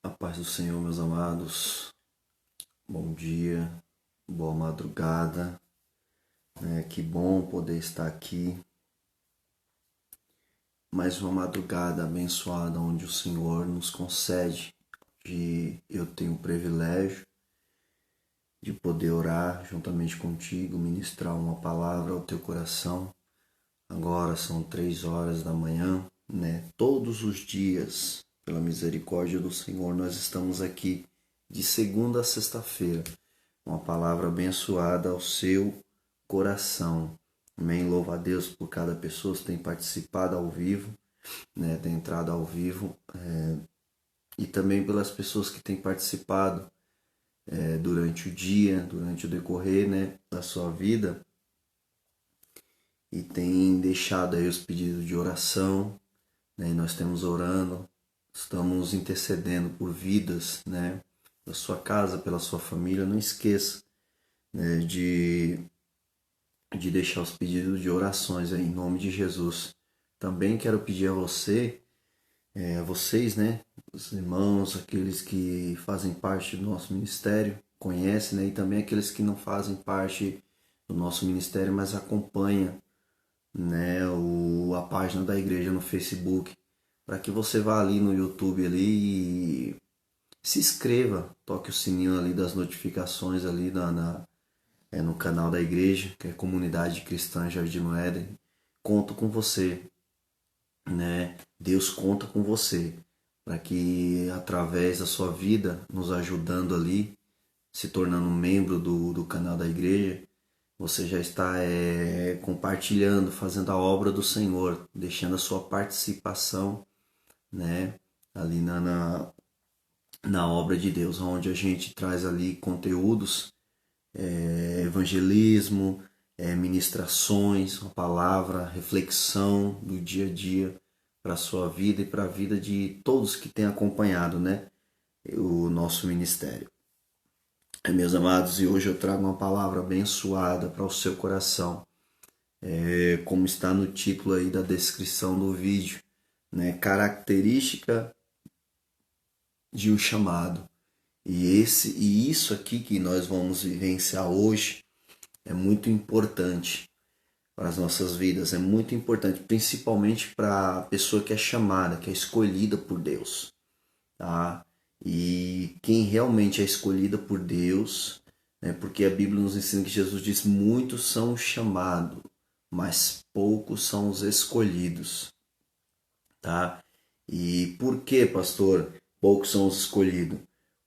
A paz do Senhor, meus amados. Bom dia, boa madrugada. Que bom poder estar aqui. Mais uma madrugada abençoada onde o Senhor nos concede de eu tenho o privilégio de poder orar juntamente contigo, ministrar uma palavra ao teu coração. Agora são 3 horas da manhã, Todos os dias, pela misericórdia do Senhor, nós estamos aqui de segunda a sexta-feira. Uma palavra abençoada ao seu coração. Amém. Louva a Deus por cada pessoa que tem participado ao vivo, tem entrado ao vivo, e também pelas pessoas que têm participado durante o dia, durante o decorrer da sua vida, e tem deixado aí os pedidos de oração, e nós temos orando, estamos intercedendo por vidas, da sua casa, pela sua família. Não esqueça de deixar os pedidos de orações aí, em nome de Jesus. Também quero pedir a você, a vocês, os irmãos, aqueles que fazem parte do nosso ministério, conhecem, e também aqueles que não fazem parte do nosso ministério, mas acompanham a página da igreja no Facebook, para que você vá ali no YouTube ali e se inscreva, toque o sininho ali das notificações ali no canal da igreja, que é a Comunidade Cristã Jardim do Éden. Conto com você, Deus conta com você, para que através da sua vida, nos ajudando ali, se tornando membro do canal da igreja, você já está compartilhando, fazendo a obra do Senhor, deixando a sua participação, ali na obra de Deus, onde a gente traz ali conteúdos, evangelismo, ministrações, uma palavra, reflexão do dia a dia para a sua vida e para a vida de todos que têm acompanhado, o nosso ministério. Meus amados, e hoje eu trago uma palavra abençoada para o seu coração, como está no título aí da descrição do vídeo, característica de um chamado. E isso aqui que nós vamos vivenciar hoje é muito importante para as nossas vidas, é muito importante, principalmente para a pessoa que é chamada, que é escolhida por Deus, tá? E quem realmente é escolhida por Deus, porque a Bíblia nos ensina que Jesus diz: muitos são chamados, mas poucos são os escolhidos, tá? E por que, pastor, poucos são os escolhidos?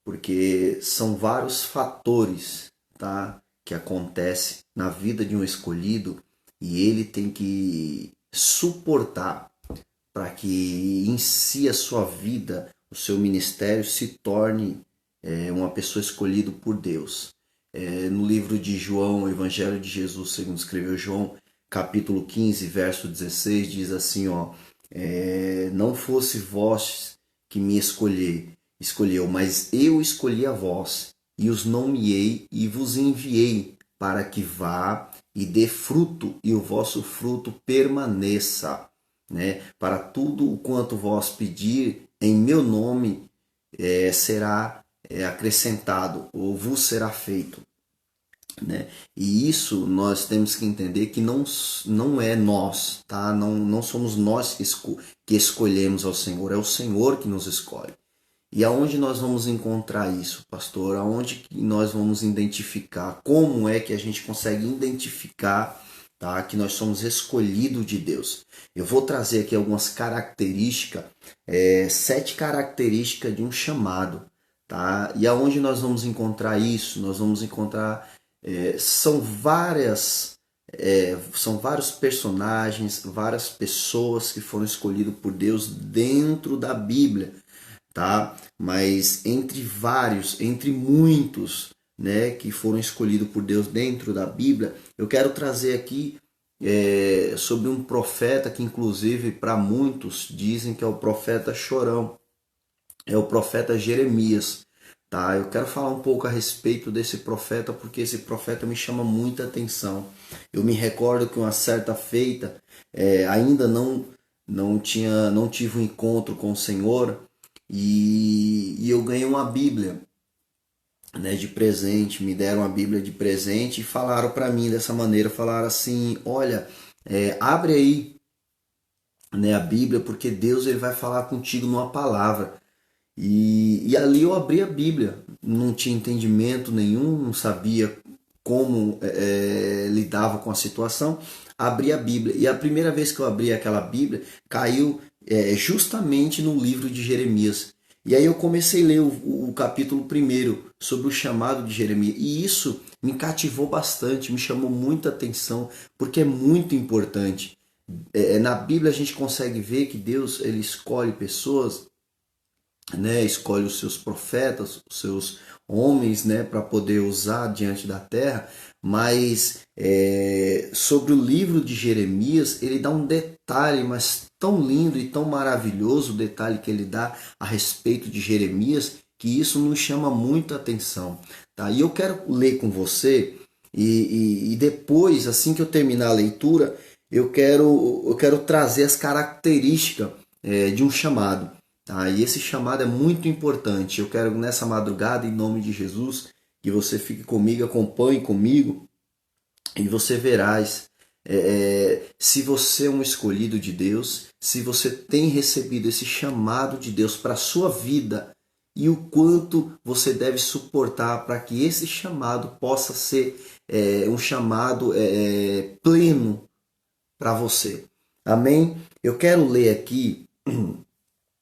Porque são vários fatores, tá, que acontecem na vida de um escolhido, e ele tem que suportar para que em si a sua vida, o seu ministério se torne uma pessoa escolhida por Deus. No livro de João, Evangelho de Jesus, segundo escreveu João, capítulo 15, verso 16, diz assim, não fosse vós que me escolheu, mas eu escolhi a vós, e os nomeei e vos enviei, para que vá e dê fruto, e o vosso fruto permaneça, para tudo o quanto vós pedir em meu nome será acrescentado, ou vos será feito. E isso nós temos que entender que não é nós, tá? Não somos nós que escolhemos ao Senhor, é o Senhor que nos escolhe. E aonde nós vamos encontrar isso, pastor? Aonde que nós vamos identificar? Como é que a gente consegue identificar, tá, que nós somos escolhidos de Deus? Eu vou trazer aqui algumas características, 7 características de um chamado, tá? E aonde nós vamos encontrar isso? Nós vamos encontrar são vários personagens, várias pessoas que foram escolhidas por Deus dentro da Bíblia, tá? Mas entre muitos, que foram escolhidos por Deus dentro da Bíblia, eu quero trazer aqui sobre um profeta que inclusive para muitos dizem que é o profeta chorão, é o profeta Jeremias. Tá, eu quero falar um pouco a respeito desse profeta, porque esse profeta me chama muita atenção. Eu me recordo que uma certa feita, ainda não tive um encontro com o Senhor, e eu ganhei uma Bíblia, né, de presente, me deram a Bíblia de presente e falaram para mim dessa maneira, falaram assim, olha, abre aí, né, a Bíblia, porque Deus ele vai falar contigo numa palavra. E ali eu abri a Bíblia, não tinha entendimento nenhum, não sabia como lidava com a situação, abri a Bíblia. E a primeira vez que eu abri aquela Bíblia, caiu justamente no livro de Jeremias. E aí eu comecei a ler o capítulo primeiro sobre o chamado de Jeremias. E isso me cativou bastante, me chamou muita atenção, porque é muito importante. Na Bíblia a gente consegue ver que Deus ele escolhe pessoas, né, escolhe os seus profetas, os seus homens, né, para poder usar diante da terra, mas sobre o livro de Jeremias, ele dá um detalhe, mas tão lindo e tão maravilhoso o detalhe que ele dá a respeito de Jeremias, que isso nos chama muita atenção. Tá? E eu quero ler com você, e depois, assim que eu terminar a leitura, eu quero trazer as características de um chamado. Tá? E esse chamado é muito importante. Eu quero nessa madrugada, em nome de Jesus, que você fique comigo, acompanhe comigo e você verás se você é um escolhido de Deus, se você tem recebido esse chamado de Deus para a sua vida e o quanto você deve suportar para que esse chamado possa ser um chamado pleno para você. Amém? Eu quero ler aqui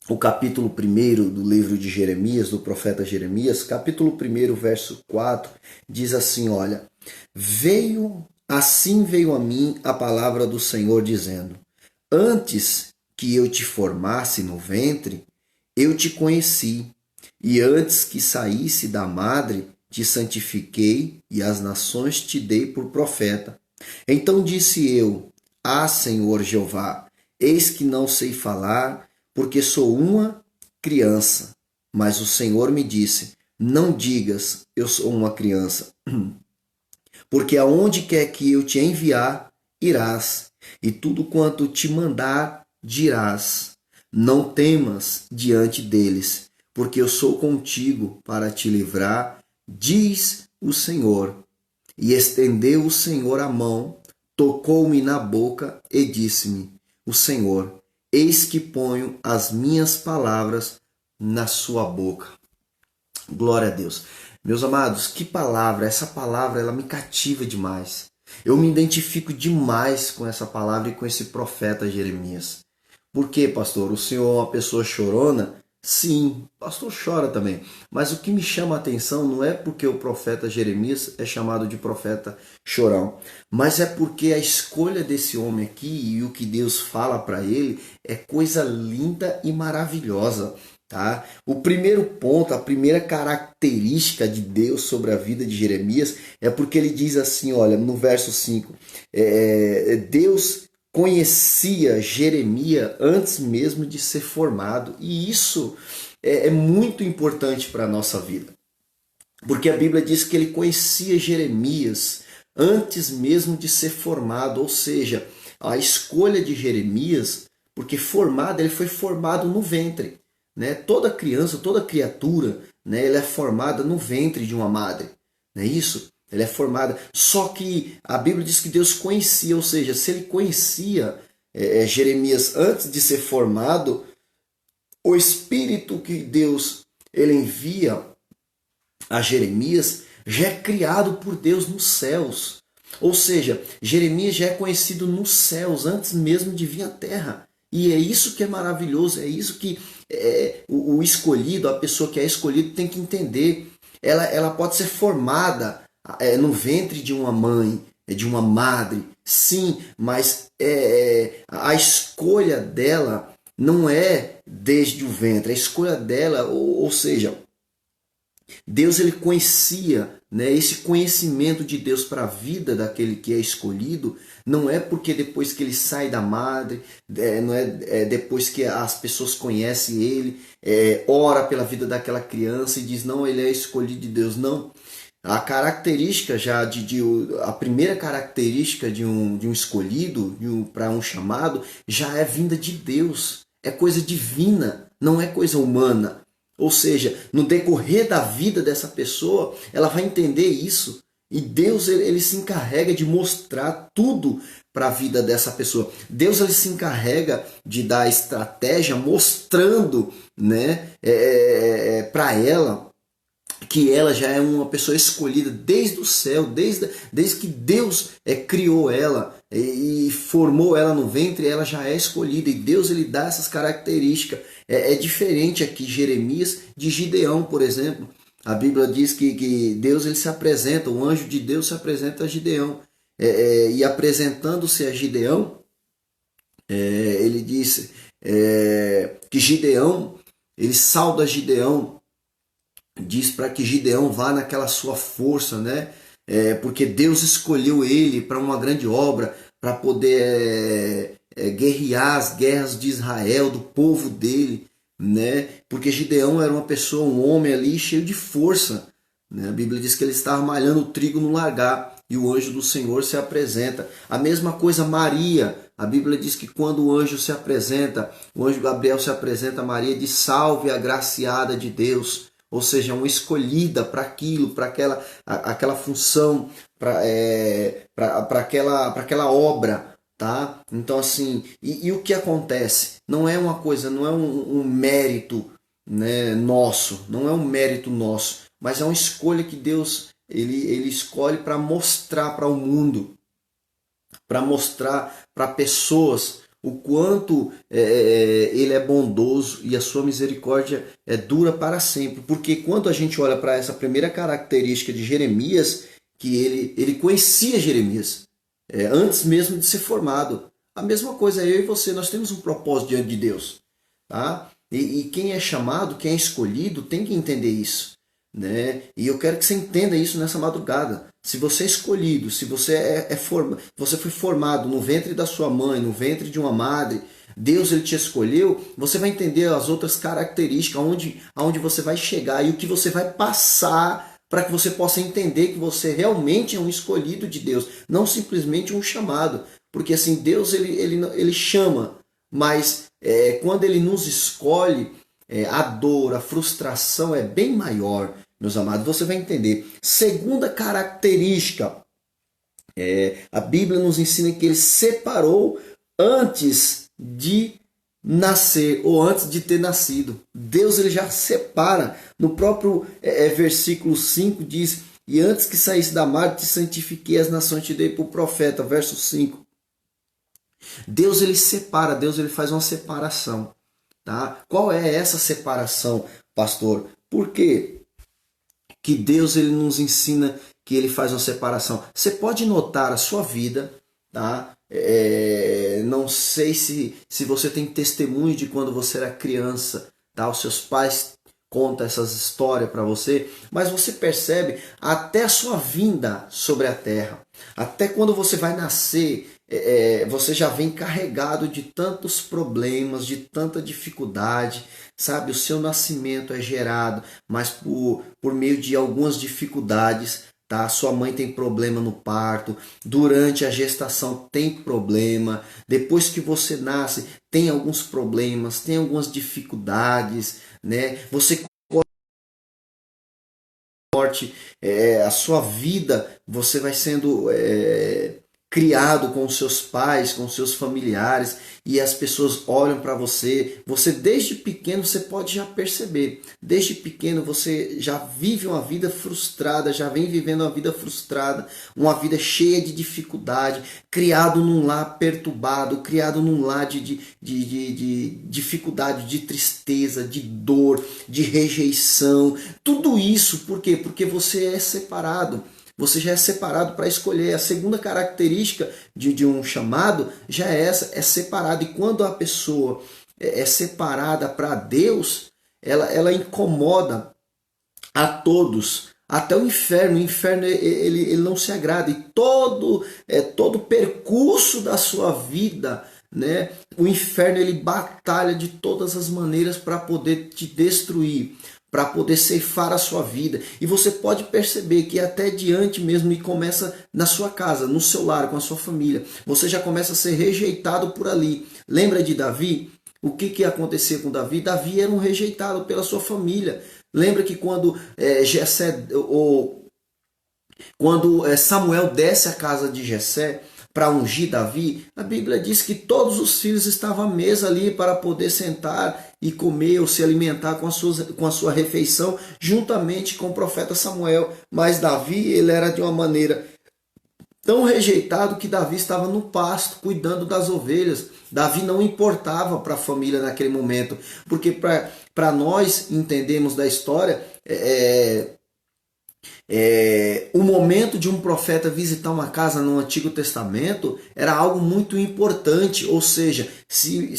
o capítulo 1 do livro de Jeremias, do profeta Jeremias, capítulo 1, verso 4, diz assim, olha, assim veio a mim a palavra do Senhor dizendo, antes que eu te formasse no ventre, eu te conheci, e antes que saísse da madre, te santifiquei, e as nações te dei por profeta. Então disse eu, Senhor Jeová, eis que não sei falar, porque sou uma criança. Mas o Senhor me disse, não digas, eu sou uma criança, porque aonde quer que eu te enviar, irás, e tudo quanto te mandar, dirás. Não temas diante deles, porque eu sou contigo para te livrar, diz o Senhor. E estendeu o Senhor a mão, tocou-me na boca e disse-me, o Senhor, eis que ponho as minhas palavras na sua boca. Glória a Deus. Meus amados, que palavra, essa palavra ela me cativa demais. Eu me identifico demais com essa palavra e com esse profeta Jeremias. Por quê, pastor? O senhor é uma pessoa chorona? Sim, o pastor chora também. Mas o que me chama a atenção não é porque o profeta Jeremias é chamado de profeta chorão, mas é porque a escolha desse homem aqui e o que Deus fala para ele é coisa linda e maravilhosa. Tá? O primeiro ponto, a primeira característica de Deus sobre a vida de Jeremias é porque ele diz assim, olha, no verso 5, Deus conhecia Jeremias antes mesmo de ser formado, e isso é muito importante para a nossa vida, porque a Bíblia diz que ele conhecia Jeremias antes mesmo de ser formado, ou seja, a escolha de Jeremias, porque formado, ele foi formado no ventre. Né? Toda criança, toda criatura, né, ela é formada no ventre de uma madre, não é isso? Ela é formada. Só que a Bíblia diz que Deus conhecia, ou seja, se ele conhecia Jeremias antes de ser formado, o Espírito que Deus ele envia a Jeremias já é criado por Deus nos céus. Ou seja, Jeremias já é conhecido nos céus antes mesmo de vir à terra. E é isso que é maravilhoso, é isso que o escolhido, a pessoa que é escolhida tem que entender. Ela pode ser formada no ventre de uma mãe, de uma madre, sim, mas a escolha dela não é desde o ventre, a escolha dela, ou seja, Deus ele conhecia, né, esse conhecimento de Deus para a vida daquele que é escolhido, não é porque depois que ele sai da madre, não é depois que as pessoas conhecem ele, ora pela vida daquela criança e diz, não, ele é escolhido de Deus, não. A característica já a primeira característica de um escolhido para um chamado já é vinda de Deus, é coisa divina. não é coisa humana. Ou seja, no decorrer da vida dessa pessoa, ela vai entender isso. E Deus ele se encarrega de mostrar tudo para a vida dessa pessoa. Deus ele se encarrega de dar estratégia mostrando, né, para ela que ela já é uma pessoa escolhida desde o céu, desde que Deus criou ela e formou ela no ventre, ela já é escolhida. E Deus ele dá essas características. É diferente aqui Jeremias de Gideão, por exemplo. A Bíblia diz que Deus ele se apresenta, o anjo de Deus se apresenta a Gideão. E apresentando-se a Gideão, ele disse que Gideão, ele sauda Gideão, diz para que Gideão vá naquela sua força, né? Porque Deus escolheu ele para uma grande obra, para poder guerrear as guerras de Israel, do povo dele, né? Porque Gideão era uma pessoa, um homem ali cheio de força, né? A Bíblia diz que ele estava malhando o trigo no lagar e o anjo do Senhor se apresenta. A mesma coisa Maria. A Bíblia diz que quando o anjo se apresenta, o anjo Gabriel se apresenta a Maria, diz: salve a agraciada de Deus. Ou seja, uma escolhida para aquilo, para aquela função, para aquela obra, tá? Então assim, e o que acontece? Não é uma coisa, não é um mérito, né, nosso, não é um mérito nosso, mas é uma escolha que Deus ele escolhe para mostrar para o mundo, para mostrar para pessoas o quanto ele é bondoso e a sua misericórdia dura para sempre. Porque quando a gente olha para essa primeira característica de Jeremias, que ele conhecia Jeremias antes mesmo de ser formado. A mesma coisa, eu e você, nós temos um propósito diante de Deus. Tá? E quem é chamado, quem é escolhido, tem que entender isso. Né? E eu quero que você entenda isso nessa madrugada. Se você é escolhido, se você você foi formado no ventre da sua mãe, no ventre de uma madre, Deus ele te escolheu, você vai entender as outras características, aonde você vai chegar e o que você vai passar para que você possa entender que você realmente é um escolhido de Deus, não simplesmente um chamado. Porque assim, Deus ele chama, mas quando ele nos escolhe, a dor, a frustração é bem maior, meus amados. Você vai entender. Segunda característica, a Bíblia nos ensina que ele separou antes de nascer ou antes de ter nascido. Deus ele já separa. No próprio versículo 5 diz: e antes que saísse da mar, te santifiquei, as nações te dei por profeta. Verso 5. Deus ele separa, Deus ele faz uma separação. Tá? Qual é essa separação, pastor? Por quê que Deus ele nos ensina que ele faz uma separação? Você pode notar a sua vida, tá? Não sei se você tem testemunho de quando você era criança, tá? Os seus pais contam essas histórias para você, mas você percebe até a sua vinda sobre a terra, até quando você vai nascer, você já vem carregado de tantos problemas, de tanta dificuldade, sabe? O seu nascimento é gerado, mas por meio de algumas dificuldades, tá? Sua mãe tem problema no parto, durante a gestação tem problema, depois que você nasce tem alguns problemas, tem algumas dificuldades, né? Você a sua vida, você vai sendo criado com os seus pais, com os seus familiares, e as pessoas olham para você. Você desde pequeno você pode já perceber. Desde pequeno você já vive uma vida frustrada, já vem vivendo uma vida frustrada, uma vida cheia de dificuldade, criado num lar perturbado, criado num lar de dificuldade, de tristeza, de dor, de rejeição. Tudo isso por quê? Porque você é separado. Você já é separado para escolher. A segunda característica de um chamado já é essa, é separado. E quando a pessoa é separada para Deus, ela incomoda a todos. Até o inferno. O inferno ele não se agrada. E todo o percurso da sua vida, né? O inferno ele batalha de todas as maneiras para poder te destruir, para poder ceifar a sua vida. E você pode perceber que até diante mesmo, e começa na sua casa, no seu lar, com a sua família, você já começa a ser rejeitado por ali. Lembra de Davi? O que acontecia com Davi? Davi era um rejeitado pela sua família. Lembra que quando Samuel desce à casa de Jessé para ungir Davi, a Bíblia diz que todos os filhos estavam à mesa ali para poder sentar e comer ou se alimentar com a sua refeição, juntamente com o profeta Samuel. Mas Davi, ele era de uma maneira tão rejeitado que Davi estava no pasto, cuidando das ovelhas. Davi não importava para a família naquele momento, porque para nós entendermos da história, o momento de um profeta visitar uma casa no Antigo Testamento era algo muito importante. Ou seja, se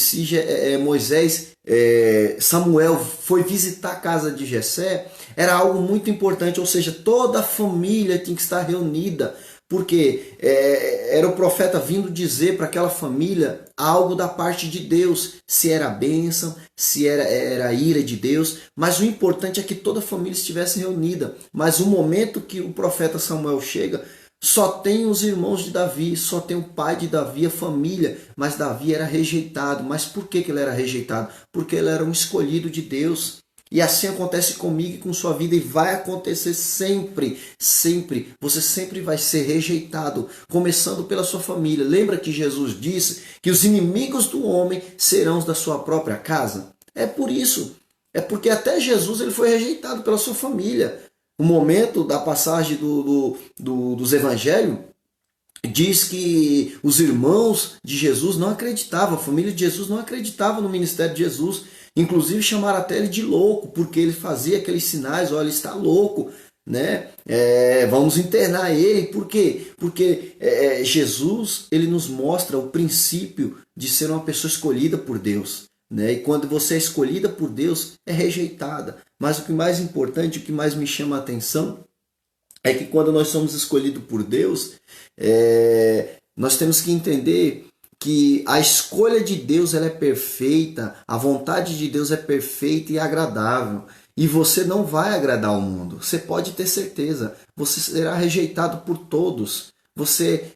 Samuel foi visitar a casa de Jessé, era algo muito importante. Ou seja, toda a família tinha que estar reunida, porque era o profeta vindo dizer para aquela família algo da parte de Deus, se era bênção, se era a ira de Deus, mas o importante é que toda a família estivesse reunida. Mas o momento que o profeta Samuel chega, só tem os irmãos de Davi, só tem o pai de Davi, a família, mas Davi era rejeitado. Mas por que ele era rejeitado? Porque ele era um escolhido de Deus. E assim acontece comigo e com sua vida, e vai acontecer sempre, sempre. Você sempre vai ser rejeitado, começando pela sua família. Lembra que Jesus disse que os inimigos do homem serão os da sua própria casa? É por isso. É porque até Jesus ele foi rejeitado pela sua família. O momento da passagem dos evangelhos diz que os irmãos de Jesus não acreditavam, a família de Jesus não acreditava no ministério de Jesus. Inclusive chamaram até ele de louco, porque ele fazia aqueles sinais, olha, ele está louco, né? Vamos internar ele. Por quê? Porque Jesus ele nos mostra o princípio de ser uma pessoa escolhida por Deus, né? E quando você é escolhida por Deus, é rejeitada. Mas o que mais importante, o que mais me chama a atenção, é que quando nós somos escolhidos por Deus, nós temos que entender que a escolha de Deus ela é perfeita, a vontade de Deus é perfeita e agradável. E você não vai agradar o mundo. Você pode ter certeza. Você será rejeitado por todos. Você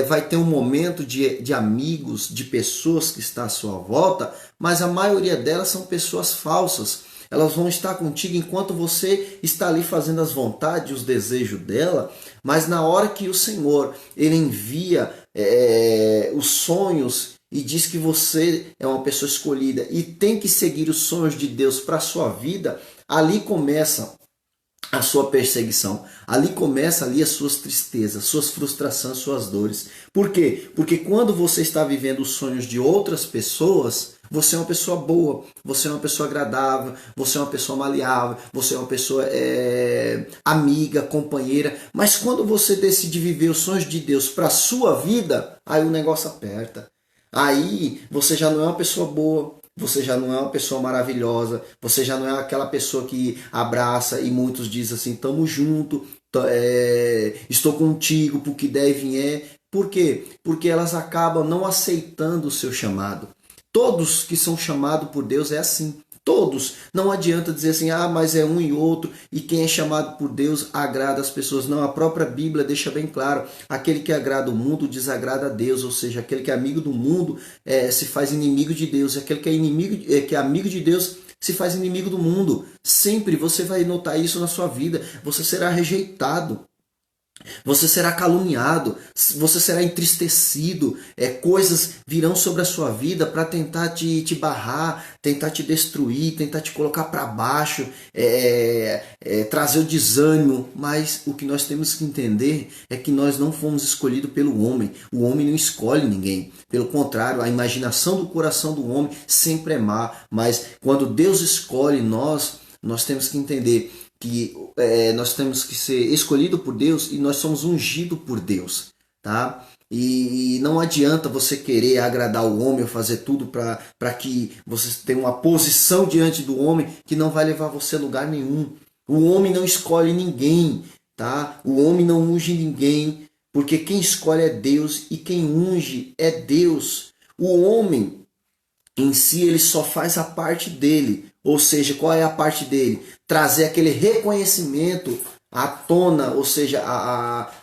vai ter um momento de amigos, de pessoas que estão à sua volta, mas a maioria delas são pessoas falsas. Elas vão estar contigo enquanto você está ali fazendo as vontades, os desejos dela, mas na hora que o Senhor ele envia os sonhos e diz que você é uma pessoa escolhida e tem que seguir os sonhos de Deus para a sua vida, ali começa a sua perseguição. Ali começa ali as suas tristezas, suas frustrações, suas dores. Por quê? Porque quando você está vivendo os sonhos de outras pessoas, você é uma pessoa boa, você é uma pessoa agradável, você é uma pessoa maleável, você é uma pessoa amiga, companheira. Mas quando você decide viver os sonhos de Deus para a sua vida, aí o negócio aperta. Aí você já não é uma pessoa boa, você já não é uma pessoa maravilhosa, você já não é aquela pessoa que abraça e muitos dizem assim, tamo junto, estou contigo pro que der e vier. Por quê? Porque elas acabam não aceitando o seu chamado. Todos que são chamados por Deus é assim. Todos. Não adianta dizer assim, mas é um e outro, e quem é chamado por Deus agrada as pessoas. Não, a própria Bíblia deixa bem claro, aquele que agrada o mundo desagrada a Deus, ou seja, aquele que é amigo do mundo se faz inimigo de Deus, aquele que é amigo de Deus se faz inimigo do mundo. Sempre você vai notar isso na sua vida, você será rejeitado. Você será caluniado, você será entristecido, coisas virão sobre a sua vida para tentar te barrar, tentar te destruir, tentar te colocar para baixo, trazer o desânimo. Mas o que nós temos que entender é que nós não fomos escolhidos pelo homem. O homem não escolhe ninguém. Pelo contrário, a imaginação do coração do homem sempre é má. Mas quando Deus escolhe nós temos que entender que nós temos que ser escolhidos por Deus e nós somos ungidos por Deus, tá? E não adianta você querer agradar o homem ou fazer tudo para que você tenha uma posição diante do homem que não vai levar você a lugar nenhum. O homem não escolhe ninguém, tá? O homem não unge ninguém, porque quem escolhe é Deus e quem unge é Deus. O homem em si ele só faz a parte dele. Ou seja, qual é a parte dele? Trazer aquele reconhecimento à tona, ou seja,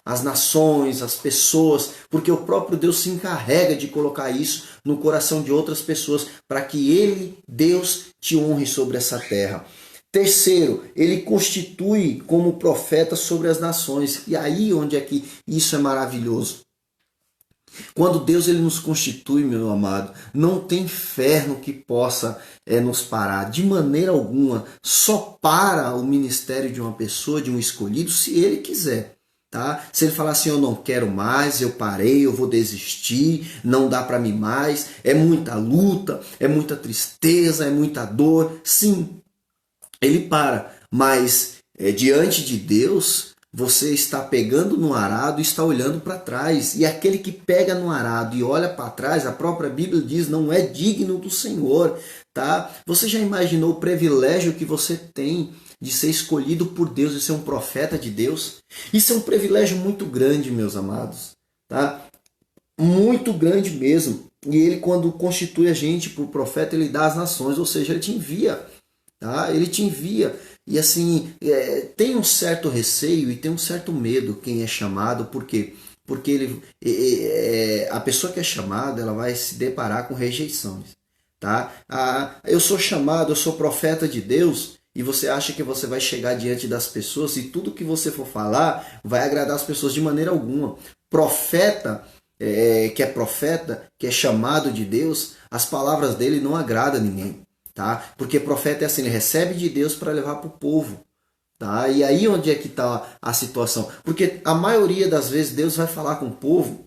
as nações, as pessoas, porque o próprio Deus se encarrega de colocar isso no coração de outras pessoas, para que Ele, Deus, te honre sobre essa terra. Terceiro, ele constitui como profeta sobre as nações. E aí onde é que isso é maravilhoso. Quando Deus ele nos constitui, meu amado, não tem inferno que possa nos parar. De maneira alguma, só para o ministério de uma pessoa, de um escolhido, se ele quiser. Tá? Se ele falar assim, eu não quero mais, eu parei, eu vou desistir, não dá para mim mais, é muita luta, é muita tristeza, é muita dor. Sim, ele para, mas diante de Deus, você está pegando no arado e está olhando para trás. E aquele que pega no arado e olha para trás, a própria Bíblia diz, não é digno do Senhor. Tá? Você já imaginou o privilégio que você tem de ser escolhido por Deus e ser um profeta de Deus? Isso é um privilégio muito grande, meus amados. Tá? Muito grande mesmo. E ele, quando constitui a gente por profeta, ele dá às nações, ou seja, ele te envia. Tá? Ele te envia. E assim, tem um certo receio e tem um certo medo quem é chamado, por quê? Porque a pessoa que é chamada, ela vai se deparar com rejeições. Tá? Eu sou chamado, eu sou profeta de Deus, e você acha que você vai chegar diante das pessoas e tudo que você for falar vai agradar as pessoas de maneira alguma. Profeta, que é profeta, que é chamado de Deus, as palavras dele não agradam ninguém. Tá? Porque profeta é assim, ele recebe de Deus para levar para o povo. Tá? E aí onde é que está a situação? Porque a maioria das vezes Deus vai falar com o povo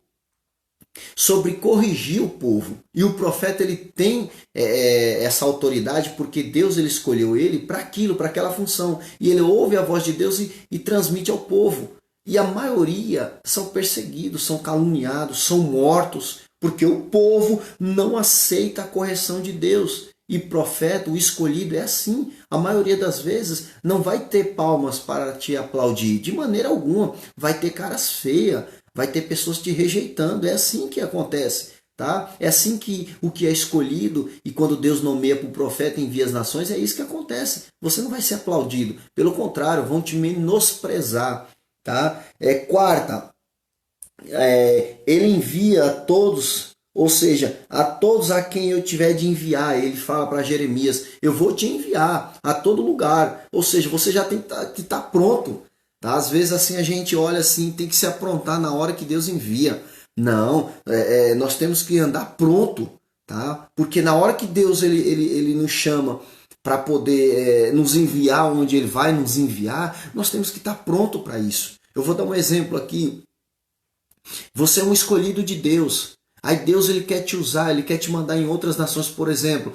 sobre corrigir o povo. E o profeta ele tem essa autoridade porque Deus ele escolheu ele para aquilo, para aquela função. E ele ouve a voz de Deus e transmite ao povo. E a maioria são perseguidos, são caluniados, são mortos, porque o povo não aceita a correção de Deus. E profeta, o escolhido é assim. A maioria das vezes não vai ter palmas para te aplaudir. De maneira alguma. Vai ter caras feias. Vai ter pessoas te rejeitando. É assim que acontece. Tá? É assim que o que é escolhido, e quando Deus nomeia para o profeta e envia as nações, é isso que acontece. Você não vai ser aplaudido. Pelo contrário, vão te menosprezar. Tá? Quarta, ele envia a todos. Ou seja, a todos a quem eu tiver de enviar, ele fala para Jeremias, eu vou te enviar a todo lugar. Ou seja, você já tem que estar pronto. Tá? Às vezes assim a gente olha assim, tem que se aprontar na hora que Deus envia. Não, nós temos que andar pronto. Tá? Porque na hora que Deus ele nos chama para poder nos enviar onde ele vai nos enviar, nós temos que estar pronto para isso. Eu vou dar um exemplo aqui. Você é um escolhido de Deus. Aí Deus ele quer te usar, ele quer te mandar em outras nações, por exemplo.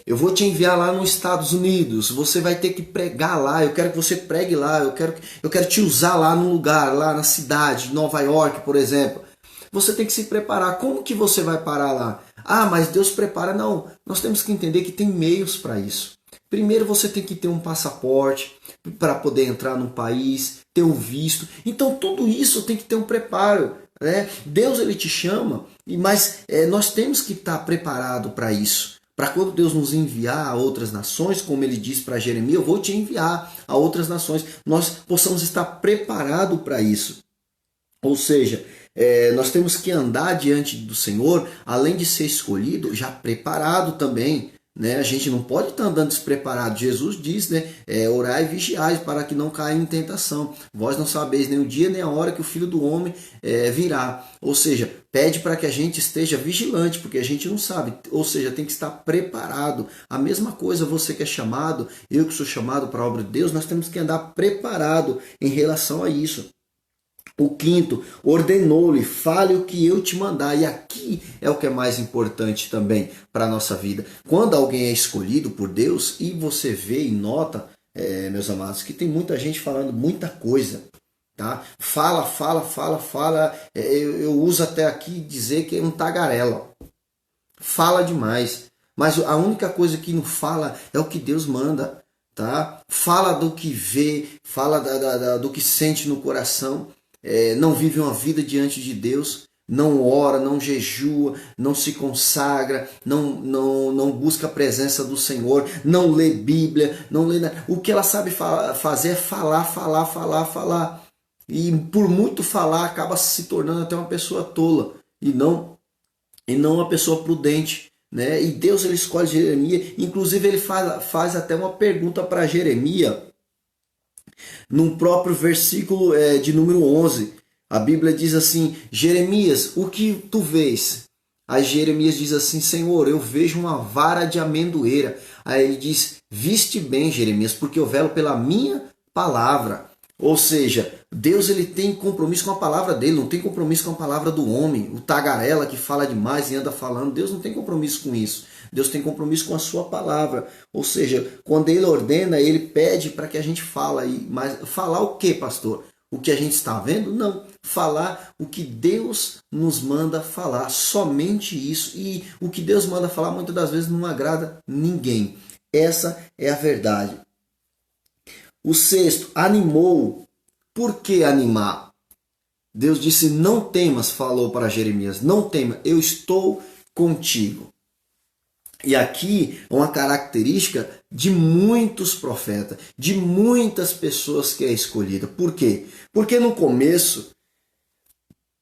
Eu vou te enviar lá nos Estados Unidos, você vai ter que pregar lá, eu quero que você pregue lá, eu quero te usar lá no lugar, lá na cidade, Nova York, por exemplo. Você tem que se preparar. Como que você vai parar lá? Ah, mas Deus prepara. Não, nós temos que entender que tem meios para isso. Primeiro você tem que ter um passaporte para poder entrar no país, ter um visto. Então tudo isso tem que ter um preparo. Deus ele te chama, mas nós temos que estar preparado para isso. Para quando Deus nos enviar a outras nações, como ele diz para Jeremias, eu vou te enviar a outras nações. Nós possamos estar preparados para isso. Ou seja, nós temos que andar diante do Senhor, além de ser escolhido, já preparado também. Né? A gente não pode estar andando despreparado. Jesus diz, né? Orai e vigiai para que não caia em tentação. Vós não sabeis nem o dia nem a hora que o Filho do Homem virá. Ou seja, pede para que a gente esteja vigilante, porque a gente não sabe. Ou seja, tem que estar preparado. A mesma coisa você que é chamado, eu que sou chamado para a obra de Deus, nós temos que andar preparado em relação a isso. O quinto, ordenou-lhe, fale o que eu te mandar. E aqui é o que é mais importante também para a nossa vida. Quando alguém é escolhido por Deus e você vê e nota, meus amados, que tem muita gente falando muita coisa. Tá? Fala. Eu uso até aqui dizer que é um tagarela. Fala demais. Mas a única coisa que não fala é o que Deus manda. Tá? Fala do que vê, fala do que sente no coração. Não vive uma vida diante de Deus, não ora, não jejua, não se consagra, não busca a presença do Senhor, não lê Bíblia, não lê nada. O que ela sabe fazer é falar. E por muito falar acaba se tornando até uma pessoa tola e não uma pessoa prudente, né? E Deus ele escolhe Jeremias, inclusive ele faz até uma pergunta para Jeremias no próprio versículo de número 11. A Bíblia diz assim: Jeremias, o que tu vês? Aí Jeremias diz assim: Senhor, eu vejo uma vara de amendoeira. Aí ele diz: viste bem, Jeremias, porque eu velo pela minha palavra. Ou seja, Deus ele tem compromisso com a palavra dele, não tem compromisso com a palavra do homem. O tagarela que fala demais e anda falando, Deus não tem compromisso com isso. Deus tem compromisso com a sua palavra. Ou seja, quando ele ordena, ele pede para que a gente fale. Mas falar o que, pastor? O que a gente está vendo? Não. Falar o que Deus nos manda falar. Somente isso. E o que Deus manda falar muitas das vezes não agrada ninguém. Essa é a verdade. O sexto, animou. Por que animar? Deus disse: não temas, falou para Jeremias, não temas, eu estou contigo. E aqui é uma característica de muitos profetas, de muitas pessoas que é escolhida. Por quê? Porque no começo,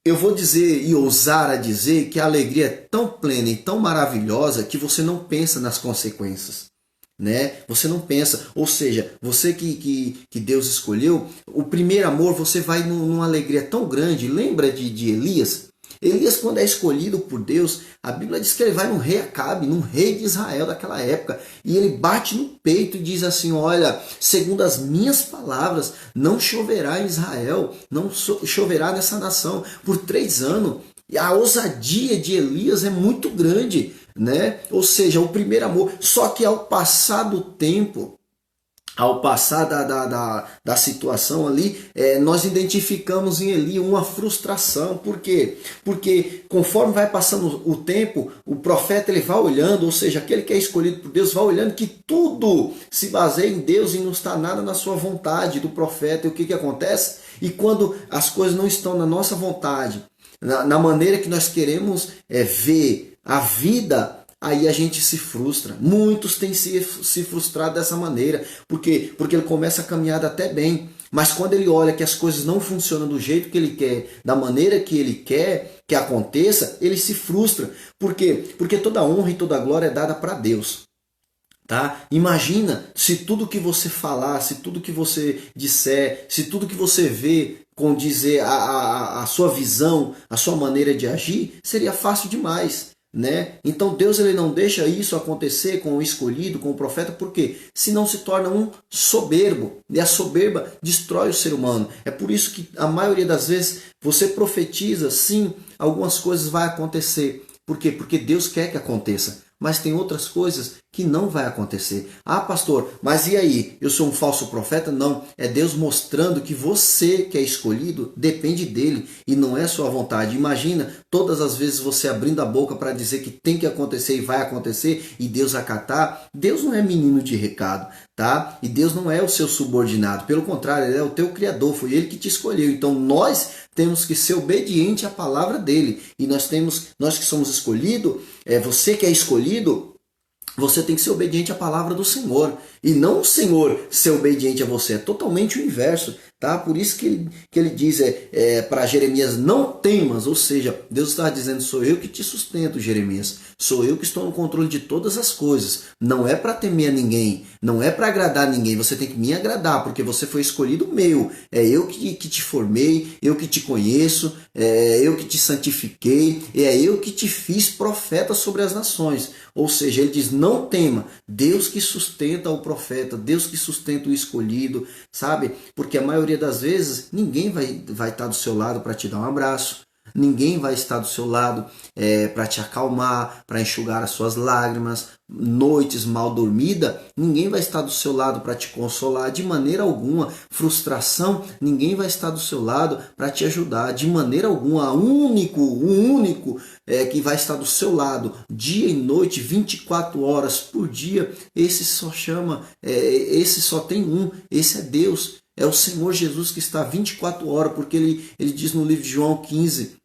eu vou dizer e ousar a dizer que a alegria é tão plena e tão maravilhosa que você não pensa nas consequências. Né? Você não pensa, ou seja, você que Deus escolheu, o primeiro amor você vai numa alegria tão grande. Lembra de Elias? Elias, quando é escolhido por Deus, a Bíblia diz que ele vai num rei Acabe, num rei de Israel daquela época, e ele bate no peito e diz assim: olha, segundo as minhas palavras, não choverá em Israel, não choverá nessa nação por 3 anos. E a ousadia de Elias é muito grande, né? Ou seja, o primeiro amor. Só que ao passar do tempo, ao passar da situação ali, nós identificamos em Eli uma frustração. Por quê? Porque conforme vai passando o tempo, o profeta ele vai olhando, ou seja, aquele que é escolhido por Deus vai olhando que tudo se baseia em Deus e não está nada na sua vontade do profeta. E o que acontece? E quando as coisas não estão na nossa vontade, na maneira que nós queremos ver a vida, aí a gente se frustra. Muitos têm se frustrado dessa maneira. Por quê? Porque ele começa a caminhar até bem, mas quando ele olha que as coisas não funcionam do jeito que ele quer, da maneira que ele quer que aconteça, ele se frustra. Por quê? Porque toda honra e toda glória é dada para Deus. Tá? Imagina se tudo que você falar, se tudo que você disser, se tudo que você vê condizer a sua visão, a sua maneira de agir, seria fácil demais. Né? Então Deus ele não deixa isso acontecer com o escolhido, com o profeta, porque senão se torna um soberbo, e a soberba destrói o ser humano. É por isso que a maioria das vezes você profetiza, sim, algumas coisas vão acontecer. Por quê? Porque Deus quer que aconteça, mas tem outras coisas que não vai acontecer. Ah, pastor, mas e aí? Eu sou um falso profeta? Não, é Deus mostrando que você que é escolhido depende dele e não é sua vontade. Imagina todas as vezes você abrindo a boca para dizer que tem que acontecer e vai acontecer e Deus acatar. Deus não é menino de recado, tá? E Deus não é o seu subordinado. Pelo contrário, ele é o teu criador, foi ele que te escolheu. Então nós temos que ser obediente à palavra dele. E nós que somos escolhidos, você que é escolhido, você tem que ser obediente à palavra do Senhor. E não o Senhor ser obediente a você. É totalmente o inverso. Tá? Por isso que ele diz para Jeremias: não temas. Ou seja, Deus está dizendo: sou eu que te sustento, Jeremias. Sou eu que estou no controle de todas as coisas. Não é para temer a ninguém. Não é para agradar ninguém. Você tem que me agradar, porque você foi escolhido meu. É eu que te formei, eu que te conheço, é eu que te santifiquei, é eu que te fiz profeta sobre as nações. Ou seja, ele diz: não tema. Deus que sustenta o profeta, Deus que sustenta o escolhido, sabe? Porque a maioria das vezes ninguém vai estar do seu lado para te dar um abraço, ninguém vai estar do seu lado para te acalmar, para enxugar as suas lágrimas, noites mal dormidas, ninguém vai estar do seu lado para te consolar de maneira alguma. Frustração, ninguém vai estar do seu lado para te ajudar de maneira alguma. O único que vai estar do seu lado dia e noite, 24 horas por dia, esse só tem um, esse é Deus. É o Senhor Jesus que está 24 horas, porque ele diz no livro de João 15,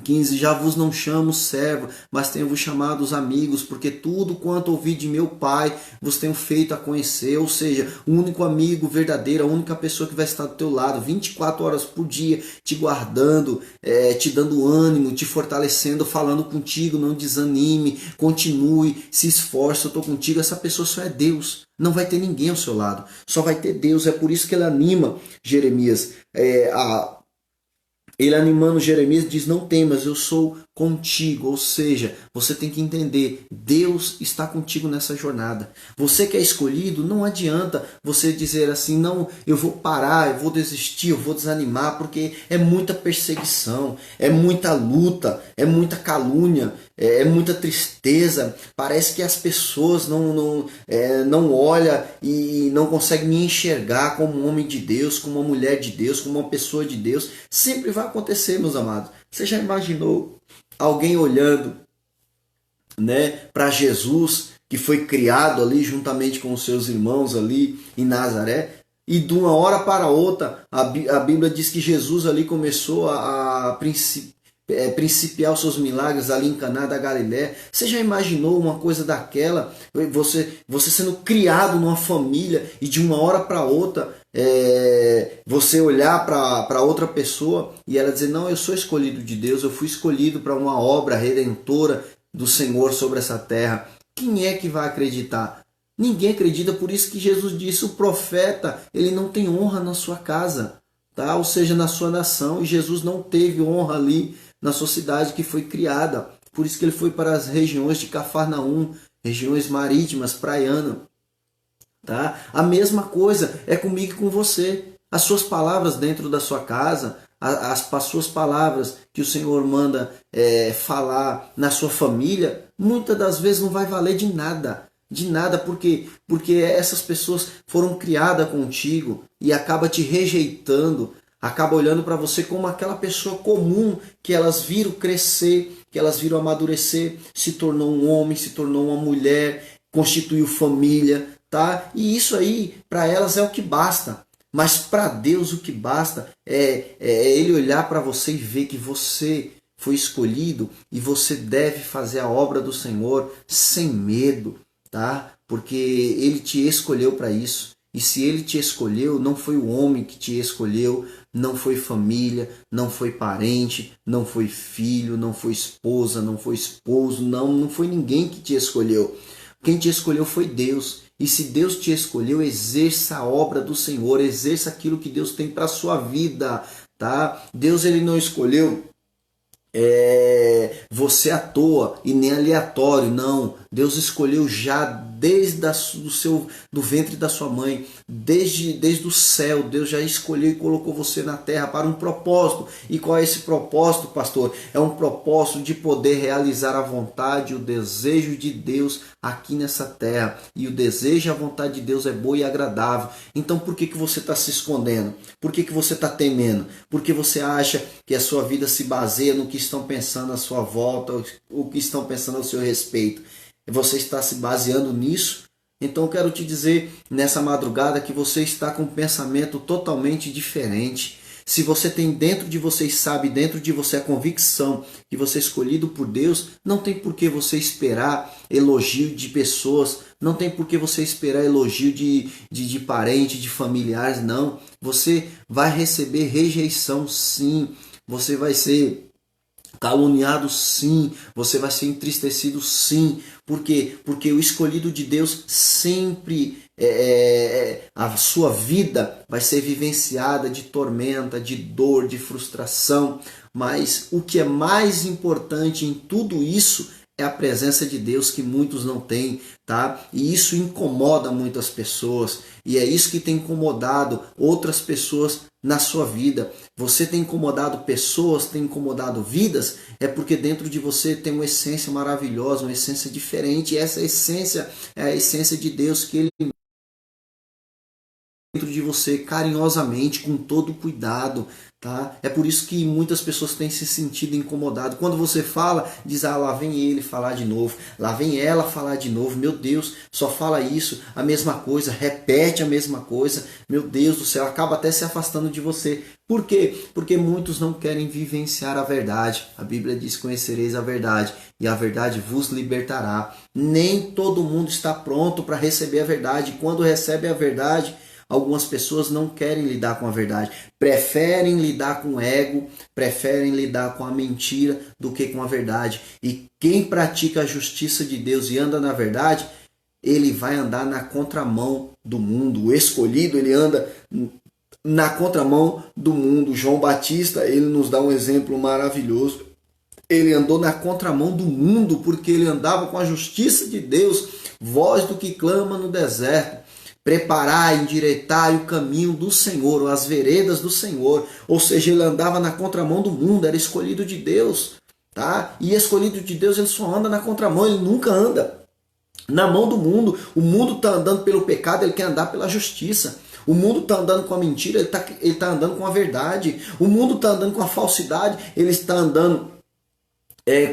15. Já vos não chamo servo, mas tenho-vos chamado os amigos, porque tudo quanto ouvi de meu Pai vos tenho feito a conhecer. Ou seja, o único amigo verdadeiro, a única pessoa que vai estar do teu lado 24 horas por dia, te guardando, te dando ânimo, te fortalecendo, falando contigo. Não desanime, continue, se esforce, eu estou contigo. Essa pessoa só é Deus. Não vai ter ninguém ao seu lado, só vai ter Deus. É por isso que ele anima Jeremias ele animando Jeremias diz: não temas, eu sou contigo. Ou seja, você tem que entender, Deus está contigo nessa jornada. Você que é escolhido, não adianta você dizer assim: não, eu vou parar, eu vou desistir, eu vou desanimar, porque é muita perseguição, é muita luta, é muita calúnia, é muita tristeza. Parece que as pessoas não olham e não conseguem me enxergar como um homem de Deus, como uma mulher de Deus, como uma pessoa de Deus. Sempre vai acontecer, meus amados. Você já imaginou alguém olhando, né, para Jesus, que foi criado ali juntamente com os seus irmãos ali em Nazaré, e de uma hora para outra a Bíblia diz que Jesus ali começou a principiar os seus milagres ali em Caná da Galiléia? Você já imaginou uma coisa daquela? Você sendo criado numa família e de uma hora para outra você olhar para outra pessoa e ela dizer: não, eu sou escolhido de Deus, eu fui escolhido para uma obra redentora do Senhor sobre essa terra. Quem é que vai acreditar? Ninguém acredita. Por isso que Jesus disse: o profeta, ele não tem honra na sua casa, tá? Ou seja, na sua nação. E Jesus não teve honra ali na sua cidade que foi criada. Por isso que ele foi para as regiões de Cafarnaum, regiões marítimas, praianas. Tá? A mesma coisa é comigo e com você. As suas palavras dentro da sua casa, as suas palavras que o Senhor manda falar na sua família, muitas das vezes não vai valer de nada. De nada, porque essas pessoas foram criadas contigo e acaba te rejeitando, acaba olhando para você como aquela pessoa comum que elas viram crescer, que elas viram amadurecer, se tornou um homem, se tornou uma mulher, constituiu família, tá? E isso aí para elas é o que basta. Mas para Deus o que basta é Ele olhar para você e ver que você foi escolhido e você deve fazer a obra do Senhor sem medo, tá? Porque Ele te escolheu para isso. E se Ele te escolheu, não foi o homem que te escolheu, não foi família, não foi parente, não foi filho, não foi esposa, não foi esposo, não foi ninguém que te escolheu. Quem te escolheu foi Deus. E se Deus te escolheu, exerça a obra do Senhor, exerça aquilo que Deus tem para a sua vida, tá? Deus ele não escolheu você à toa e nem aleatório, não. Deus escolheu já desde do ventre da sua mãe, desde o céu. Deus já escolheu e colocou você na terra para um propósito. E qual é esse propósito, pastor? É um propósito de poder realizar a vontade, o desejo de Deus aqui nessa terra. E o desejo e a vontade de Deus é boa e agradável. Então por que você está se escondendo? Por que você está temendo? Porque você acha que a sua vida se baseia no que estão pensando à sua volta, o que estão pensando ao seu respeito. Você está se baseando nisso? Então eu quero te dizer nessa madrugada que você está com um pensamento totalmente diferente. Se você tem dentro de você e sabe dentro de você a convicção que você é escolhido por Deus, não tem por que você esperar elogio de pessoas, não tem por que você esperar elogio de parente, de familiares, não. Você vai receber rejeição sim, você vai ser caluniado sim, você vai ser entristecido sim. Por quê? Porque o escolhido de Deus sempre a sua vida vai ser vivenciada de tormenta, de dor, de frustração, mas o que é mais importante em tudo isso é a presença de Deus que muitos não têm, tá? E isso incomoda muitas pessoas e é isso que tem incomodado outras pessoas na sua vida. Você tem incomodado pessoas, tem incomodado vidas, é porque dentro de você tem uma essência maravilhosa, uma essência diferente. E essa essência é a essência de Deus que Ele dentro de você carinhosamente, com todo cuidado, Tá? É por isso que muitas pessoas têm se sentido incomodadas. Quando você fala, diz, lá vem ele falar de novo, lá vem ela falar de novo, meu Deus, só fala isso, a mesma coisa, repete a mesma coisa, meu Deus do céu, acaba até se afastando de você. Por quê? Porque muitos não querem vivenciar a verdade. A Bíblia diz, conhecereis a verdade, e a verdade vos libertará. Nem todo mundo está pronto para receber a verdade. Quando recebe a verdade, algumas pessoas não querem lidar com a verdade, preferem lidar com o ego, preferem lidar com a mentira do que com a verdade. E quem pratica a justiça de Deus e anda na verdade, ele vai andar na contramão do mundo. O escolhido, ele anda na contramão do mundo. João Batista, ele nos dá um exemplo maravilhoso. Ele andou na contramão do mundo porque ele andava com a justiça de Deus, voz do que clama no deserto. Preparar, endireitar o caminho do Senhor, as veredas do Senhor. Ou seja, ele andava na contramão do mundo, era escolhido de Deus. Tá? E escolhido de Deus, ele só anda na contramão, ele nunca anda na mão do mundo. O mundo está andando pelo pecado, ele quer andar pela justiça. O mundo está andando com a mentira, ele está andando com a verdade. O mundo está andando com a falsidade, ele está andando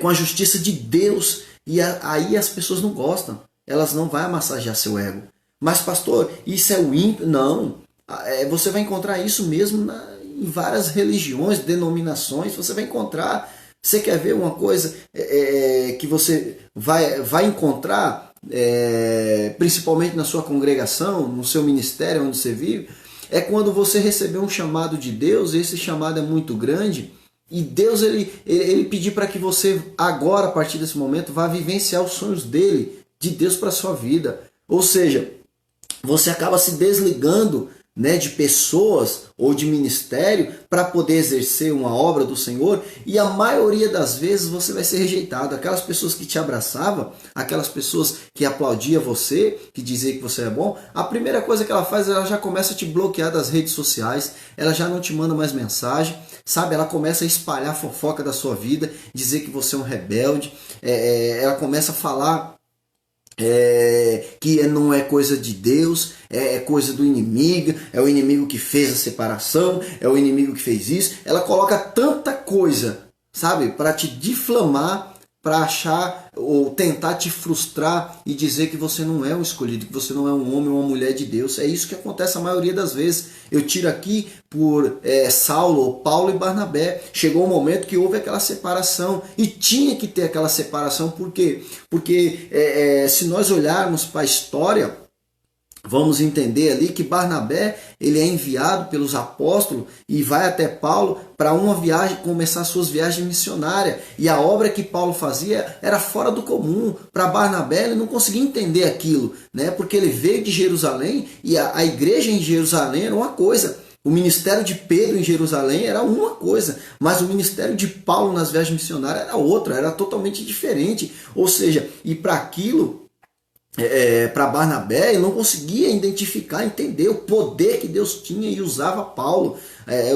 com a justiça de Deus. E aí as pessoas não gostam, elas não vão massagear seu ego. Mas pastor, isso é o ímpio? Não, você vai encontrar isso mesmo em várias religiões, denominações, você vai encontrar. Você quer ver uma coisa que você vai encontrar, principalmente na sua congregação, no seu ministério onde você vive, é quando você receber um chamado de Deus, esse chamado é muito grande, e Deus ele pedir para que você agora, a partir desse momento, vá vivenciar os sonhos dele, de Deus para a sua vida. Ou seja, você acaba se desligando, né, de pessoas ou de ministério para poder exercer uma obra do Senhor, e a maioria das vezes você vai ser rejeitado. Aquelas pessoas que te abraçavam, aquelas pessoas que aplaudiam você, que diziam que você é bom, a primeira coisa que ela faz, ela já começa a te bloquear das redes sociais, ela já não te manda mais mensagem, sabe? Ela começa a espalhar fofoca da sua vida, dizer que você é um rebelde, ela começa a falar que não é coisa de Deus, é coisa do inimigo, é o inimigo que fez a separação, é o inimigo que fez isso. Ela coloca tanta coisa, sabe, para te difamar, para achar ou tentar te frustrar e dizer que você não é um escolhido, que você não é um homem ou uma mulher de Deus. É isso que acontece a maioria das vezes. Eu tiro aqui por Saulo, Paulo e Barnabé. Chegou um momento que houve aquela separação e tinha que ter aquela separação. Por quê? Porque se nós olharmos para a história, vamos entender ali que Barnabé ele é enviado pelos apóstolos e vai até Paulo para uma viagem, começar suas viagens missionárias. E a obra que Paulo fazia era fora do comum. Para Barnabé ele não conseguia entender aquilo, né? Porque ele veio de Jerusalém e a igreja em Jerusalém era uma coisa. O ministério de Pedro em Jerusalém era uma coisa, mas o ministério de Paulo nas viagens missionárias era outra, era totalmente diferente. Ou seja, e para aquilo, para Barnabé, ele não conseguia identificar, entender o poder que Deus tinha e usava Paulo.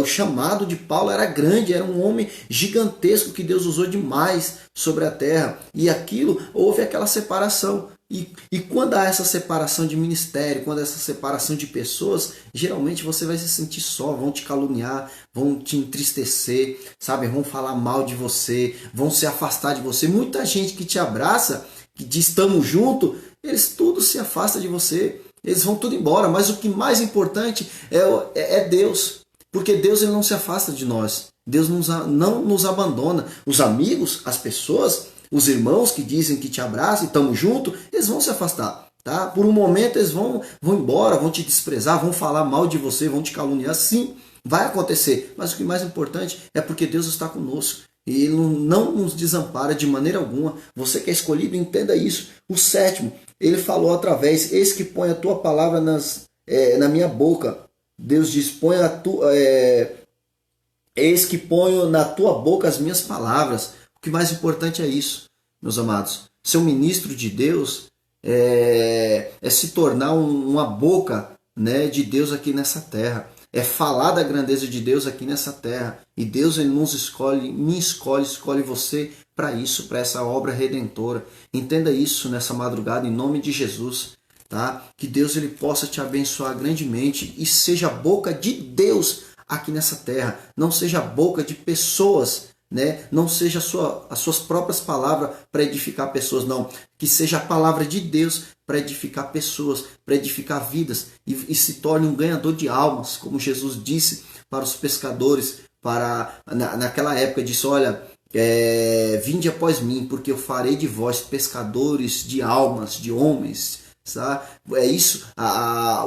O chamado de Paulo era grande, era um homem gigantesco que Deus usou demais sobre a terra. E aquilo, houve aquela separação. E quando há essa separação de ministério, quando há essa separação de pessoas, geralmente você vai se sentir só, vão te caluniar, vão te entristecer, sabe? Vão falar mal de você, vão se afastar de você. Muita gente que te abraça, que diz estamos juntos, eles tudo se afasta de você, eles vão tudo embora. Mas o que mais importante é Deus, porque Deus ele não se afasta de nós, Deus não nos abandona. Os amigos, as pessoas, os irmãos que dizem que te abraçam e estamos juntos, eles vão se afastar, tá? Por um momento eles vão embora, vão te desprezar, vão falar mal de você, vão te caluniar, sim, vai acontecer. Mas o que mais importante é porque Deus está conosco. E Ele não nos desampara de maneira alguma. Você que é escolhido, entenda isso. O sétimo, ele falou através, eis que põe a tua palavra na minha boca. Deus diz, eis que ponho na tua boca as minhas palavras. O que mais importante é isso, meus amados. Ser um ministro de Deus é se tornar uma boca, né, de Deus aqui nessa terra. É falar da grandeza de Deus aqui nessa terra. E Deus ele nos escolhe, me escolhe você para isso, para essa obra redentora. Entenda isso nessa madrugada, em nome de Jesus. Tá? Que Deus ele possa te abençoar grandemente e seja a boca de Deus aqui nessa terra. Não seja a boca de pessoas, né? Não seja as suas próprias palavras para edificar pessoas, não. Que seja a palavra de Deus para edificar pessoas, para edificar vidas e se torne um ganhador de almas, como Jesus disse para os pescadores, naquela época disse, olha, vinde após mim, porque eu farei de vós pescadores de almas, de homens. Tá? É isso,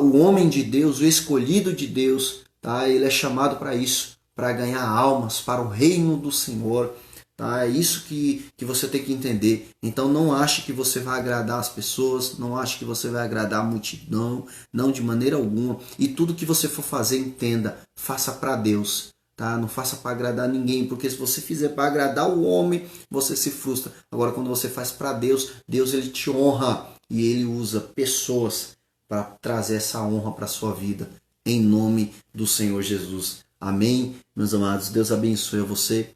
o homem de Deus, o escolhido de Deus, tá? Ele é chamado para isso, para ganhar almas para o reino do Senhor. Tá? É isso que você tem que entender. Então não ache que você vai agradar as pessoas, não ache que você vai agradar a multidão, não, de maneira alguma. E tudo que você for fazer, entenda, faça para Deus. Tá? Não faça para agradar ninguém, porque se você fizer para agradar o homem, você se frustra. Agora, quando você faz para Deus, Deus ele te honra e ele usa pessoas para trazer essa honra para a sua vida, em nome do Senhor Jesus. Amém, meus amados. Deus abençoe você,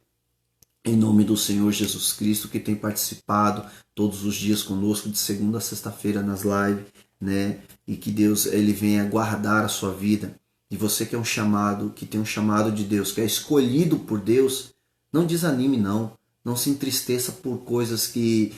em nome do Senhor Jesus Cristo, que tem participado todos os dias conosco, de segunda a sexta-feira nas lives, né? E que Deus ele venha guardar a sua vida. E você que é um chamado, que tem um chamado de Deus, que é escolhido por Deus, não desanime não. Não se entristeça por coisas que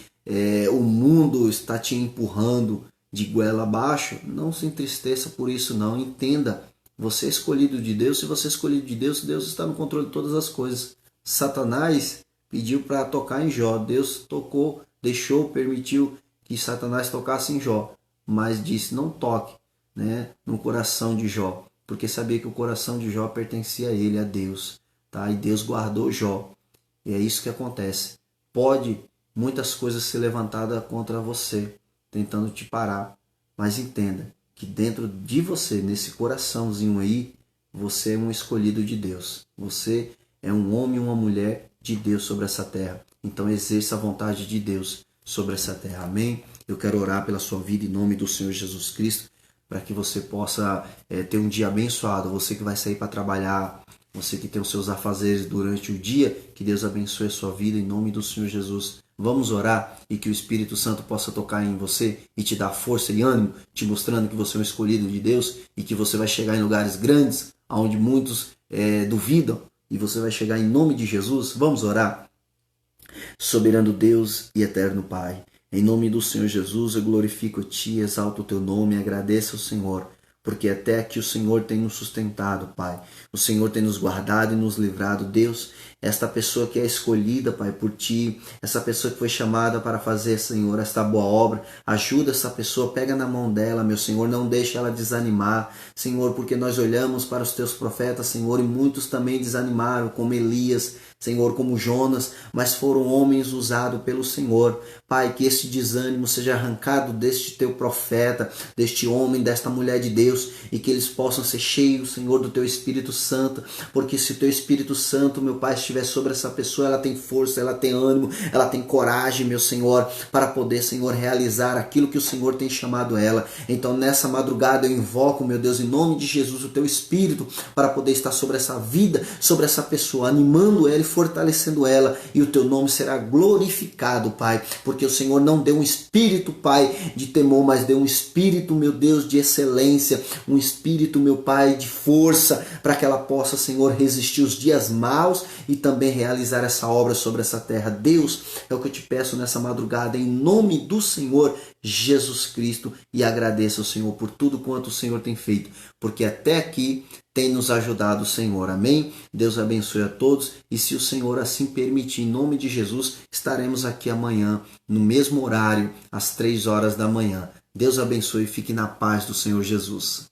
o mundo está te empurrando de goela abaixo. Não se entristeça por isso não. Entenda, você é escolhido de Deus. Se você é escolhido de Deus, Deus está no controle de todas as coisas. Satanás pediu para tocar em Jó. Deus tocou, deixou, permitiu que Satanás tocasse em Jó. Mas disse, não toque, né, no coração de Jó. Porque sabia que o coração de Jó pertencia a ele, a Deus. Tá? E Deus guardou Jó. E é isso que acontece. Pode muitas coisas ser levantadas contra você, tentando te parar. Mas entenda que dentro de você, nesse coraçãozinho aí, você é um escolhido de Deus. Você é um homem e uma mulher de Deus sobre essa terra. Então exerça a vontade de Deus sobre essa terra. Amém? Eu quero orar pela sua vida em nome do Senhor Jesus Cristo, para que você possa ter um dia abençoado. Você que vai sair para trabalhar, você que tem os seus afazeres durante o dia, que Deus abençoe a sua vida em nome do Senhor Jesus. Vamos orar e que o Espírito Santo possa tocar em você e te dar força e ânimo, te mostrando que você é um escolhido de Deus e que você vai chegar em lugares grandes, onde muitos duvidam, e você vai chegar em nome de Jesus. Vamos orar. Soberano Deus e eterno Pai, em nome do Senhor Jesus, eu glorifico-te, exalto o teu nome e agradeço ao Senhor, porque até aqui o Senhor tem nos sustentado, Pai. O Senhor tem nos guardado e nos livrado. Deus, esta pessoa que é escolhida, Pai, por Ti, essa pessoa que foi chamada para fazer, Senhor, esta boa obra, ajuda essa pessoa, pega na mão dela, meu Senhor, não deixe ela desanimar, Senhor, porque nós olhamos para os Teus profetas, Senhor, e muitos também desanimaram, como Elias, Senhor, como Jonas, mas foram homens usados pelo Senhor. Pai, que este desânimo seja arrancado deste teu profeta, deste homem, desta mulher de Deus, e que eles possam ser cheios, Senhor, do teu Espírito Santo, porque se o teu Espírito Santo, meu Pai, estiver sobre essa pessoa, ela tem força, ela tem ânimo, ela tem coragem, meu Senhor, para poder, Senhor, realizar aquilo que o Senhor tem chamado ela. Então, nessa madrugada, eu invoco, meu Deus, em nome de Jesus, o teu Espírito, para poder estar sobre essa vida, sobre essa pessoa, animando ela e fortalecendo ela, e o teu nome será glorificado, Pai, porque o Senhor não deu um espírito, Pai, de temor, mas deu um espírito, meu Deus, de excelência, um espírito, meu Pai, de força, para que ela possa, Senhor, resistir os dias maus e também realizar essa obra sobre essa terra. Deus, é o que eu te peço nessa madrugada, em nome do Senhor Jesus Cristo, e agradeço ao Senhor por tudo quanto o Senhor tem feito, porque até aqui tem nos ajudado o Senhor. Amém? Deus abençoe a todos, e se o Senhor assim permitir, em nome de Jesus, estaremos aqui amanhã, no mesmo horário, às 3 horas da manhã. Deus abençoe e fique na paz do Senhor Jesus.